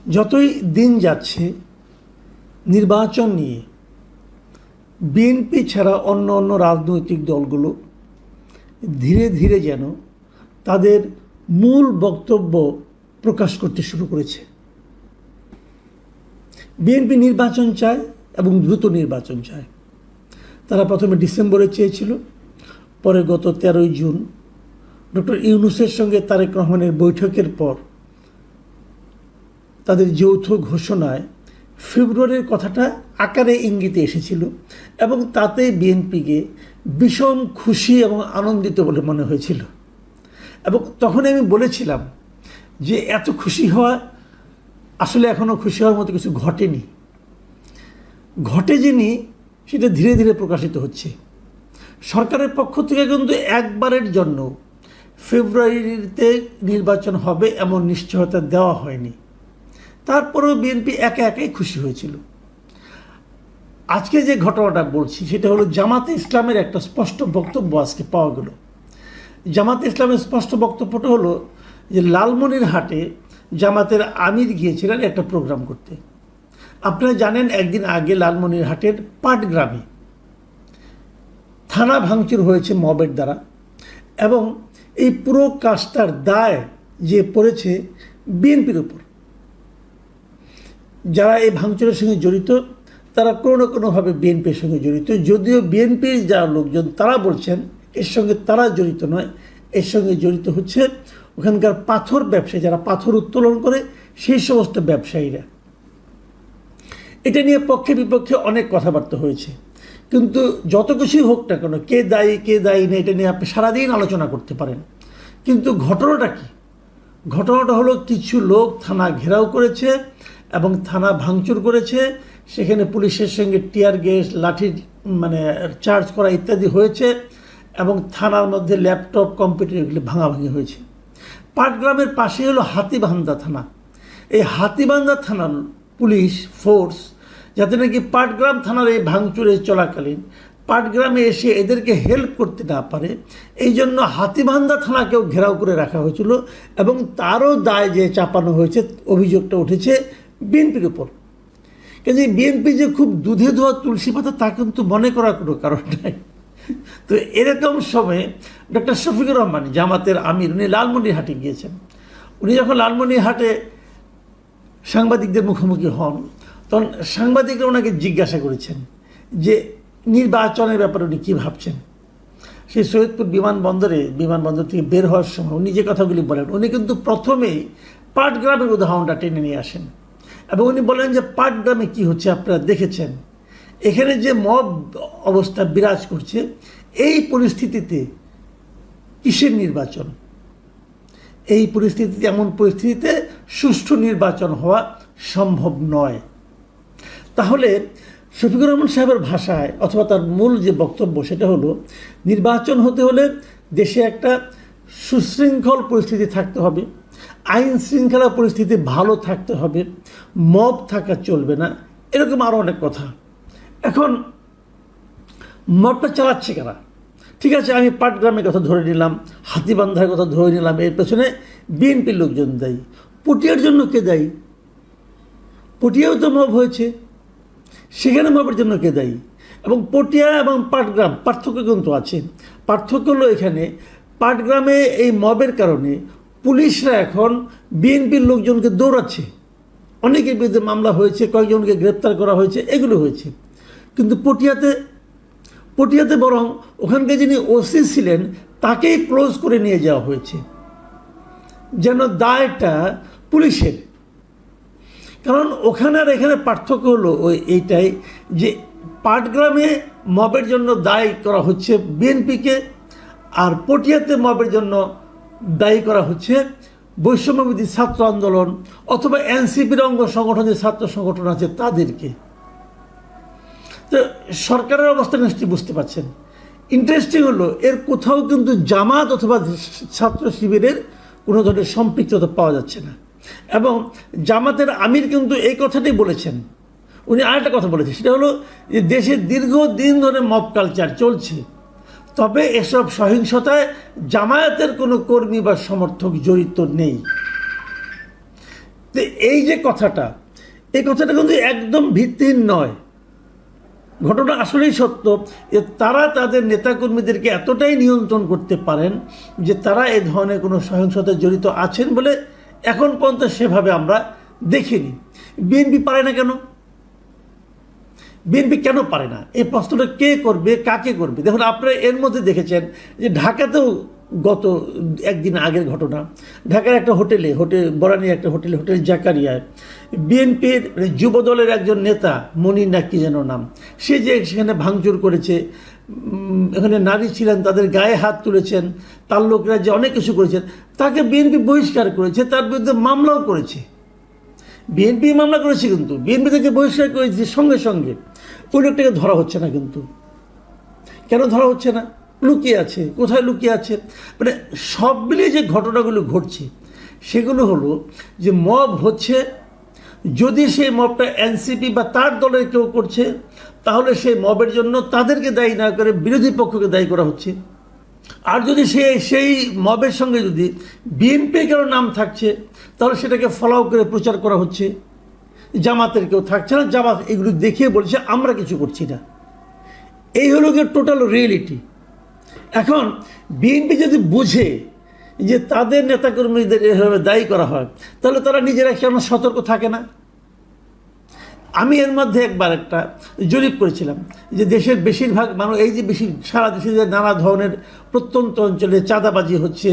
যতই দিন যাচ্ছে নির্বাচন নিয়ে বিএনপি ছাড়া অন্য অন্য রাজনৈতিক দলগুলো ধীরে ধীরে যেন তাদের মূল বক্তব্য প্রকাশ করতে শুরু করেছে। বিএনপি নির্বাচন চায় এবং দ্রুত নির্বাচন চায়। তারা প্রথমে ডিসেম্বরে চেয়েছিল, পরে গত 13ই জুন ডক্টর ইউনূসের সঙ্গে তারেক রহমানের বৈঠকের পর তাদের যৌথ ঘোষণায় ফেব্রুয়ারির কথাটা আকারে ইঙ্গিতে এসেছিল এবং তাতে বিএনপিকে ভীষণ খুশি এবং আনন্দিত বলে মনে হয়েছিল। এবং তখন আমি বলেছিলাম যে এত খুশি হওয়া আসলে এখনও খুশি হওয়ার মতো কিছু ঘটেনি, ঘটে যিনি সেটা ধীরে ধীরে প্রকাশিত হচ্ছে। সরকারের পক্ষ থেকে কিন্তু একবারের জন্য ফেব্রুয়ারিতে নির্বাচন হবে এমন নিশ্চয়তা দেওয়া হয়নি। তারপরেও বিএনপি একা একাই খুশি হয়েছিল। আজকে যে ঘটনাটা বলছি সেটা হলো জামাতে ইসলামের একটা স্পষ্ট বক্তব্য আজকে পাওয়া গেল। জামাতে ইসলামের স্পষ্ট বক্তব্যটা হলো যে লালমনিরহাটে জামাতের আমির গিয়েছিলেন একটা প্রোগ্রাম করতে। আপনারা জানেন একদিন আগে লালমনিরহাটের পাটগ্রামে থানা ভাঙচুর হয়েছে মবের দ্বারা এবং এই পুরো কাজটার দায় যে পড়েছে বিএনপির উপর। যারা এই ভাঙচুরের সঙ্গে জড়িত তারা কোনো না কোনোভাবে বিএনপির সঙ্গে জড়িত, যদিও বিএনপির যারা লোকজন তারা বলছেন এর সঙ্গে তারা জড়িত নয়, এর সঙ্গে জড়িত হচ্ছে ওখানকার পাথর ব্যবসায়ী, যারা পাথর উত্তোলন করে সেই সমস্ত ব্যবসায়ীরা। এটা নিয়ে পক্ষে বিপক্ষে অনেক কথাবার্তা হয়েছে, কিন্তু যত কিছুই হোক না কেন, কে দায়ী না, এটা নিয়ে আপনি সারাদিন আলোচনা করতে পারেন। কিন্তু ঘটনাটা কি? ঘটনাটা হলো কিছু লোক থানা ঘেরাও করেছে এবং থানা ভাঙচুর করেছে, সেখানে পুলিশের সঙ্গে টিয়ার গ্যাস, লাঠি চার্জ করা ইত্যাদি হয়েছে এবং থানার মধ্যে ল্যাপটপ, কম্পিউটার এগুলি ভাঙাভাঙি হয়েছে। পাটগ্রামের পাশে হলো হাতিবান্ধা থানা। এই হাতিবান্ধা থানার পুলিশ ফোর্স যাতে নাকি পাটগ্রাম থানার এই ভাঙচুরে চলাকালীন পাটগ্রামে এসে এদেরকে হেল্প করতে না পারে, এই জন্য হাতিবান্ধা থানাকেও ঘেরাও করে রাখা হয়েছিল এবং তারও দায় যে চাপানো হয়েছে, অভিযোগটা উঠেছে বিএনপির উপর। কিন্তু বিএনপি যে খুব দুধে ধোয়া তুলসী পাতা তা কিন্তু মনে করার কোনো কারণ নাই। তো এরকম সময়ে ডক্টর শফিকুর রহমান জামাতের আমির, উনি লালমনিরহাটে গিয়েছেন। উনি যখন লালমনিরহাটে সাংবাদিকদের মুখোমুখি হন তখন সাংবাদিকরা ওনাকে জিজ্ঞাসা করেছেন যে নির্বাচনের ব্যাপারে উনি কী ভাবছেন। সেই সৈয়দপুর বিমানবন্দর থেকে বের হওয়ার সময় উনি যে কথাগুলি বলেন, উনি কিন্তু প্রথমেই পাটগ্রামের উদাহরণটা টেনে নিয়ে আসেন এবং উনি বলেন যে পাটগ্রামে কী হচ্ছে আপনারা দেখেছেন, এখানে যে মব অবস্থা বিরাজ করছে, এই পরিস্থিতিতে কিসের নির্বাচন? এই পরিস্থিতিতে, এমন পরিস্থিতিতে সুষ্ঠু নির্বাচন হওয়া সম্ভব নয়। তাহলে শফিকুর রহমান সাহেবের ভাষায় অথবা তার মূল যে বক্তব্য সেটা হলো, নির্বাচন হতে হলে দেশে একটা সুশৃঙ্খল পরিস্থিতি থাকতে হবে, আইন শৃঙ্খলা পরিস্থিতি ভালো থাকতে হবে, মব থাকা চলবে না, এরকম আরও অনেক কথা। এখন মবটা চালাচ্ছে কারা? ঠিক আছে, আমি পাটগ্রামের কথা ধরে নিলাম, হাতিবান্ধার কথা ধরে নিলাম, এর পেছনে বিএনপির লোকজন দায়ী। পটিয়ার জন্য কে দায়ী? পটিয়াও তো মব হয়েছে, সেখানে মবের জন্য কে দায়ী? এবং পটিয়া এবং পাটগ্রাম পার্থক্য কিন্তু আছে। পার্থক্য হলো এখানে পাটগ্রামে এই মবের কারণে পুলিশরা এখন বিএনপির লোকজনকে দৌড়াচ্ছে, অনেকের বিরুদ্ধে মামলা হয়েছে, কয়েকজনকে গ্রেপ্তার করা হয়েছে, এগুলো হয়েছে। কিন্তু পটিয়াতে বরং ওখানকার যিনি ওসি ছিলেন তাকেই ক্লোজ করে নিয়ে যাওয়া হয়েছে, যেন দায়টা পুলিশের। কারণ ওখানে আর এখানে পার্থক্য হলো এইটাই যে পাটগ্রামে মবের জন্য দায়ী করা হচ্ছে বিএনপিকে, আর পটিয়াতে মবের জন্য দায়ী করা হচ্ছে বৈষম্যবিরোধী ছাত্র আন্দোলন অথবা এনসিপির অঙ্গ সংগঠন, যে ছাত্র সংগঠন আছে তাদেরকে। তো সরকারের অবস্থা নিশ্চয়ই বুঝতে পারছেন। ইন্টারেস্টিং হলো এর কোথাও কিন্তু জামাত অথবা ছাত্র শিবিরের কোনো ধরনের সম্পৃক্ততা পাওয়া যাচ্ছে না। এবং জামাতের আমির কিন্তু এই কথাটাই বলেছেন। উনি আরেকটা কথা বলেছেন, সেটা হলো যে দেশে দীর্ঘদিন ধরে মব কালচার চলছে, তবে এসব সহিংসতায় জামায়াতের কোনো কর্মী বা সমর্থক জড়িত নেই। তো এই যে কথাটা, এই কথাটা কিন্তু একদম ভিত্তিহীন নয়। ঘটনা আসলেই সত্য যে তারা তাদের নেতাকর্মীদেরকে এতটাই নিয়ন্ত্রণ করতে পারেন যে তারা এই ধরনের কোনো সহিংসতায় জড়িত আছেন বলে এখন পর্যন্ত সেভাবে আমরা দেখিনি। বিএনপি পারে না কেন? বিএনপি কেন পারে না? এই প্রশ্নটা কে করবে, কাকে করবে? দেখুন, আপনারা এর মধ্যে দেখেছেন যে ঢাকাতেও গত একদিন আগের ঘটনা, ঢাকার একটা হোটেল বরানির একটা হোটেল জাকারিয়ায় বিএনপির যুব দলের একজন নেতা, মনির না কি যেন নাম, সে যে সেখানে ভাঙচুর করেছে, এখানে নারী ছিলেন, তাদের গায়ে হাত তুলেছেন, তার লোকেরা যে অনেক কিছু করেছেন, তাকে বিএনপি বহিষ্কার করেছে, তার বিরুদ্ধে মামলাও করেছে। বিএনপি মামলা করেছে, কিন্তু বিএনপি থেকে বহিষ্কার করেছে সঙ্গে সঙ্গে। ওই লোকটাকে ধরা হচ্ছে না। কিন্তু কেন ধরা হচ্ছে না? লুকিয়ে আছে। কোথায় লুকিয়ে আছে? মানে সব মিলিয়ে যে ঘটনাগুলো ঘটছে সেগুলো হলো যে মব হচ্ছে, যদি সেই মবটা এনসিপি বা তার দলের কেউ করছে তাহলে সেই মবের জন্য তাদেরকে দায়ী না করে বিরোধী পক্ষকে দায়ী করা হচ্ছে। আর যদি সেই মবের সঙ্গে যদি বিএনপির কারো নাম থাকছে তাহলে সেটাকে ফলাও করে প্রচার করা হচ্ছে। জামাতের কেউ থাকছে না, জামাত এগুলো দেখিয়ে বলছে আমরা কিছু করছি না। এই হলো গিয়ে টোটাল রিয়েলিটি। এখন বিএনপি যদি বুঝে যে তাদের নেতাকর্মীদের এভাবে দায়ী করা হয় তাহলে তারা নিজেরা কেন সতর্ক থাকে না? আমি এর মধ্যে একবার একটা জরিপ করেছিলাম যে দেশের বেশিরভাগ মানুষ, এই যে সারা দেশে যে নানা ধরনের প্রত্যন্ত অঞ্চলে চাঁদাবাজি হচ্ছে,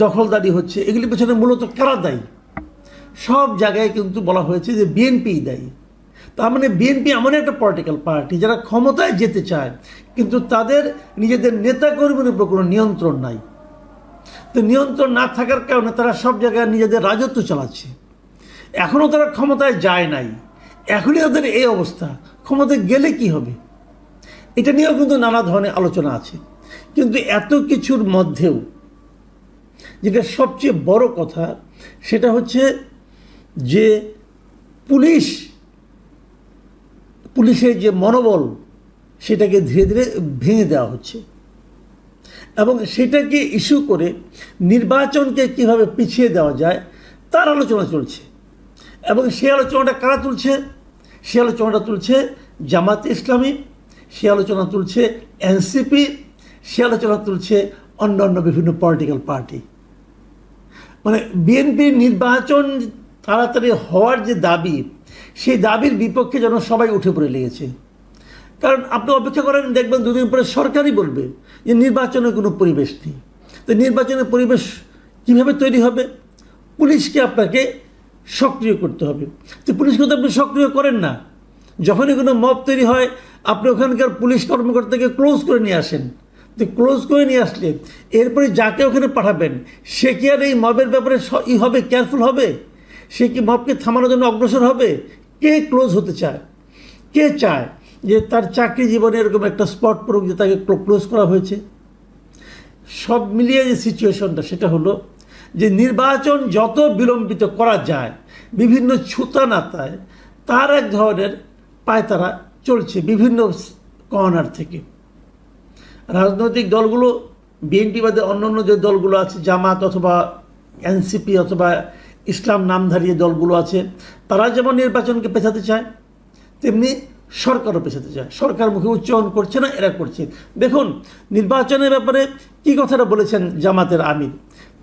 দখলদারি হচ্ছে, এগুলির পেছনে মূলত কারা দায়ী? সব জায়গায় কিন্তু বলা হয়েছে যে বিএনপিই দায়ী। তার মানে বিএনপি এমন একটা পলিটিক্যাল পার্টি যারা ক্ষমতায় যেতে চায় কিন্তু তাদের নিজেদের নেতাকর্মীর উপর কোনো নিয়ন্ত্রণ নাই। তো নিয়ন্ত্রণ না থাকার কারণে তারা সব জায়গায় নিজেদের রাজত্ব চালাচ্ছে। এখনও তারা ক্ষমতায় যায় নাই, এখনই তাদের এই অবস্থা। ক্ষমতায় গেলে কি হবে? এটা নিয়েও কিন্তু নানা ধরনের আলোচনা আছে। কিন্তু এত কিছুর মধ্যেও যেটা সবচেয়ে বড় কথা সেটা হচ্ছে যে পুলিশের যে মনোবল সেটাকে ধীরে ধীরে ভেঙে দেওয়া হচ্ছে এবং সেটাকে ইস্যু করে নির্বাচনকে কিভাবে পিছিয়ে দেওয়া যায় তার আলোচনা চলছে। এবং সেই আলোচনাটা কারা তুলছে? সে আলোচনাটা তুলছে জামাত ইসলামী, সে আলোচনা তুলছে এনসিপি, সে আলোচনা তুলছে অন্যান্য বিভিন্ন পলিটিক্যাল পার্টি। মানে বিএনপির নির্বাচন তাড়াতাড়ি হওয়ার যে দাবি, সেই দাবির বিপক্ষে যেন সবাই উঠে পড়ে লেগেছে। কারণ আপনি অপেক্ষা করেন, দেখবেন দুদিন পরে সরকারই বলবে যে নির্বাচনের কোনো পরিবেশ নেই। তো নির্বাচনের পরিবেশ কীভাবে তৈরি হবে? পুলিশকে আপনাকে সক্রিয় করতে হবে। তো পুলিশকে তো আপনি সক্রিয় করেন না। যখনই কোনো মব তৈরি হয় আপনি ওখানকার পুলিশ কর্মকর্তাকে ক্লোজ করে নিয়ে আসেন। তো ক্লোজ করে নিয়ে আসলে এরপরে যাকে ওখানে পাঠাবেন সে কি আর এই মবের ব্যাপারে হবে, কেয়ারফুল হবে? সে কি মবকে থামানোর জন্য অগ্রসর হবে? কে ক্লোজ হতে চায়? কে চায় যে তার চাকরি জীবনে এরকম একটা স্পট পড়ুক যে তাকে ক্লোজ করা হয়েছে? সব মিলিয়ে যে সিচুয়েশনটা সেটা হলো যে নির্বাচন যত বিলম্বিত করা যায় বিভিন্ন ছুতানাতায় তার এক ধরনের পায়তারা চলছে বিভিন্ন কর্নার থেকে। রাজনৈতিক দলগুলো, বিএনপি বাদে অন্যান্য যে দলগুলো আছে, জামাত অথবা এনসিপি অথবা ইসলাম নামধারী দলগুলো আছে, তারা যেমন নির্বাচনকে পেছাতে চায় তেমনি সরকারও পেছাতে চায়। সরকার মুখে উচ্চারণ করছে না, এরা করছে। দেখুন নির্বাচনের ব্যাপারে কী কথাটা বলেছেন জামাতের আমির।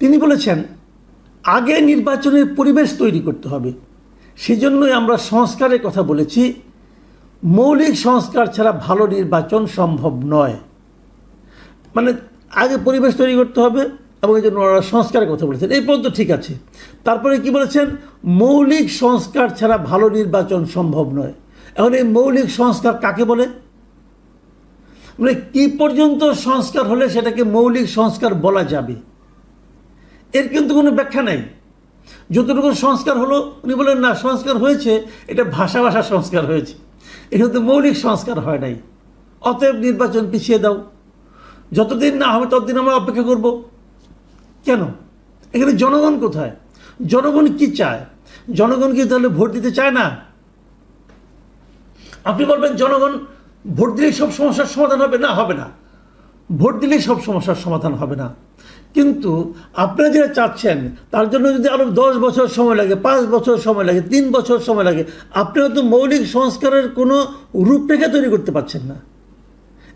তিনি বলেছেন আগে নির্বাচনের পরিবেশ তৈরি করতে হবে, সেজন্যই আমরা সংস্কারের কথা বলেছি। মৌলিক সংস্কার ছাড়া ভালো নির্বাচন সম্ভব নয়। মানে আগে পরিবেশ তৈরি করতে হবে এবং এই জন্য ওনারা সংস্কারের কথা বলেছেন। এই পর্যন্ত ঠিক আছে। তারপরে কি বলেছেন? মৌলিক সংস্কার ছাড়া ভালো নির্বাচন সম্ভব নয়। এখন এই মৌলিক সংস্কার কাকে বলে? মানে কি পর্যন্ত সংস্কার হলে সেটাকে মৌলিক সংস্কার বলা যাবে? এর কিন্তু কোনো ব্যাখ্যা নাই। যতটুকু সংস্কার হলো উনি বলেন না সংস্কার হয়েছে, এটা ভাষা সংস্কার হয়েছে, এটা কিন্তু মৌলিক সংস্কার হয় নাই। অতএব নির্বাচন পিছিয়ে দাও, যতদিন না হবে ততদিন আমরা অপেক্ষা করব। কেন? এখানে জনগণ কোথায়? জনগণ কি চায়? জনগণ কি তাহলে ভোট দিতে চায় না? আপনি বলবেন জনগণ ভোট দিলেই সব সমস্যার সমাধান হবে? না, হবে না। ভোট দিলেই সব সমস্যার সমাধান হবে না। কিন্তু আপনারা যেটা চাচ্ছেন তার জন্য যদি আরও 10 বছর সময় লাগে, 5 বছর সময় লাগে, 3 বছর সময় লাগে, আপনারা তো মৌলিক সংস্কারের কোনো রূপরেখা তৈরি করতে পারছেন না।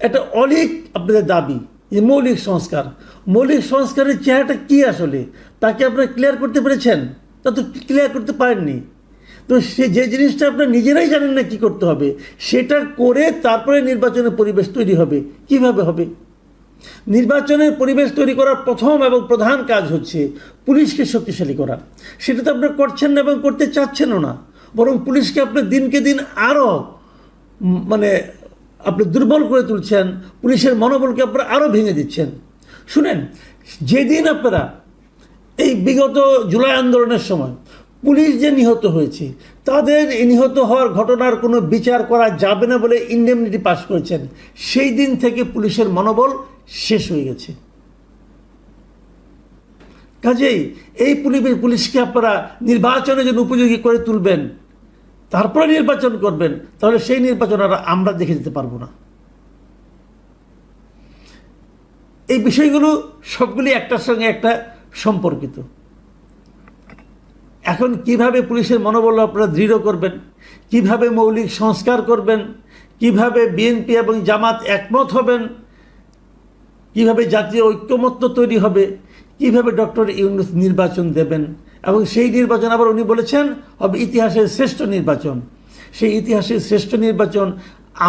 এটা অলিক আপনাদের দাবি যে মৌলিক সংস্কার, মৌলিক সংস্কারের চেহারাটা কী আসলে তাকে আপনারা ক্লিয়ার করতে পেরেছেন? তা তো ক্লিয়ার করতে পারেননি। তো সে যে জিনিসটা আপনারা নিজেরাই জানেন না কী করতে হবে, সেটা করে তারপরে নির্বাচনের পরিবেশ তৈরি হবে। কিভাবে হবে? নির্বাচনের পরিবেশ তৈরি করার প্রথম এবং প্রধান কাজ হচ্ছে পুলিশকে শক্তিশালী করা। সেটা তো আপনারা করছেন না এবং করতে চাচ্ছেনও না, বরং পুলিশকে আপনার দিনকে দিন আরও আপনি দুর্বল করে তুলছেন, পুলিশের মনোবলকে আপনারা আরও ভেঙে দিচ্ছেন। শুনেন, যেদিন আপনারা এই বিগত জুলাই আন্দোলনের সময় পুলিশ যে নিহত হয়েছে তাদের নিহত হওয়ার ঘটনার কোনো বিচার করা যাবে না বলে ইনডেমনিটি পাস করেছেন, সেই দিন থেকে পুলিশের মনোবল শেষ হয়ে গেছে। কাজেই এই পুলিশকে আপনারা নির্বাচনের জন্য উপযোগী করে তুলবেন, তারপরে নির্বাচন করবেন, তাহলে সেই নির্বাচন আর আমরা দেখে যেতে পারবো না। এই বিষয়গুলো সবগুলি একটার সঙ্গে একটা সম্পর্কিত। এখন কিভাবে পুলিশের মনোবল আপনারা দৃঢ় করবেন, কিভাবে মৌলিক সংস্কার করবেন, কিভাবে বিএনপি এবং জামাত একমত হবেন, কিভাবে জাতীয় ঐক্যমত্য তৈরি হবে, কিভাবে ডক্টর ইউনূস নির্বাচন দেবেন, এবং সেই নির্বাচন আবার উনি বলেছেন হবে ইতিহাসের শ্রেষ্ঠ নির্বাচন। সেই ইতিহাসের শ্রেষ্ঠ নির্বাচন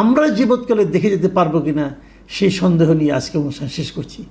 আমরা জীবৎকালে দেখে যেতে পারবো কিনা সেই সন্দেহ নিয়ে আজকে অনুষ্ঠান শেষ করছি।